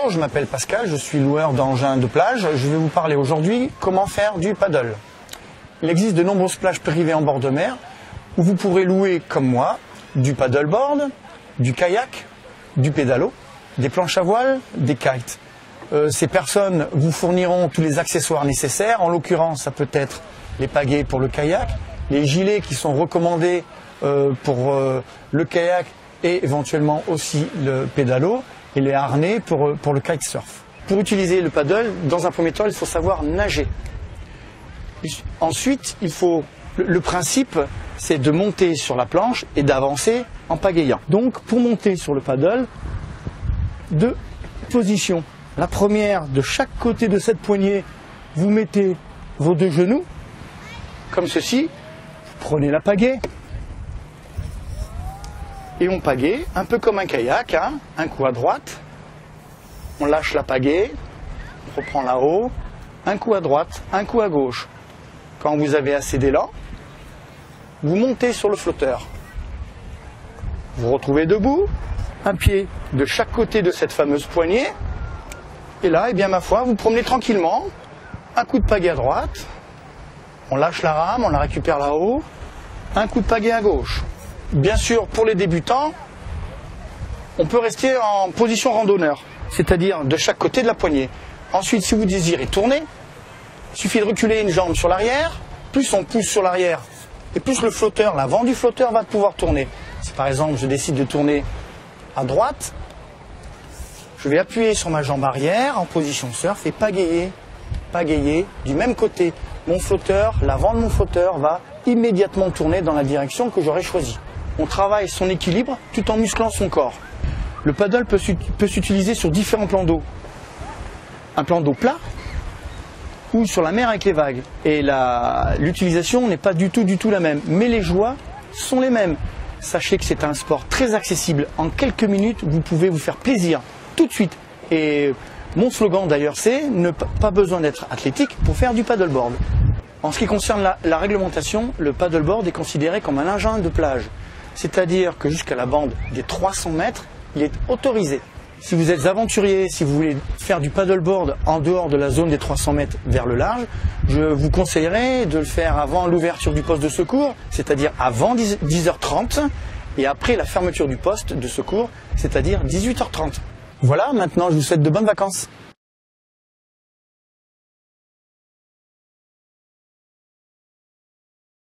Je m'appelle Pascal, je suis loueur d'engins de plage. Je vais vous parler aujourd'hui comment faire du paddle. Il existe de nombreuses plages privées en bord de mer où vous pourrez louer, comme moi, du paddleboard, du kayak, du pédalo, des planches à voile, des kites. Ces personnes vous fourniront tous les accessoires nécessaires. En l'occurrence, ça peut être les pagaies pour le kayak, les gilets qui sont recommandés pour le kayak et éventuellement aussi le pédalo, et les harnais pour le kitesurf. Pour utiliser le paddle, dans un premier temps, il faut savoir nager. Ensuite, le principe, c'est de monter sur la planche et d'avancer en pagayant. Donc, pour monter sur le paddle, deux positions. La première, de chaque côté de cette poignée, vous mettez vos deux genoux, comme ceci. Vous prenez la pagaie. Et on pagaie, un peu comme un kayak, hein, un coup à droite, on lâche la pagaie, on reprend là-haut, un coup à droite, un coup à gauche. Quand vous avez assez d'élan, vous montez sur le flotteur. Vous retrouvez debout, un pied de chaque côté de cette fameuse poignée, et là, eh bien, ma foi, vous promenez tranquillement, un coup de pagaie à droite, on lâche la rame, on la récupère là-haut, un coup de pagaie à gauche. Bien sûr, pour les débutants, on peut rester en position randonneur, c'est-à-dire de chaque côté de la poignée. Ensuite, si vous désirez tourner, il suffit de reculer une jambe sur l'arrière. Plus on pousse sur l'arrière, et plus le flotteur, l'avant du flotteur va pouvoir tourner. Si par exemple, je décide de tourner à droite, je vais appuyer sur ma jambe arrière en position surf et pagayer du même côté. Mon flotteur, l'avant de mon flotteur va immédiatement tourner dans la direction que j'aurai choisie. On travaille son équilibre tout en musclant son corps. Le paddle peut s'utiliser sur différents plans d'eau. Un plan d'eau plat ou sur la mer avec les vagues. Et l'utilisation n'est pas du tout la même. Mais les joies sont les mêmes. Sachez que c'est un sport très accessible. En quelques minutes, vous pouvez vous faire plaisir tout de suite. Et mon slogan d'ailleurs, c'est pas besoin d'être athlétique pour faire du paddleboard. En ce qui concerne la réglementation, le paddleboard est considéré comme un engin de plage. C'est-à-dire que jusqu'à la bande des 300 mètres, il est autorisé. Si vous êtes aventurier, si vous voulez faire du paddleboard en dehors de la zone des 300 mètres vers le large, je vous conseillerais de le faire avant l'ouverture du poste de secours, c'est-à-dire avant 10h30, et après la fermeture du poste de secours, c'est-à-dire 18h30. Voilà, maintenant je vous souhaite de bonnes vacances.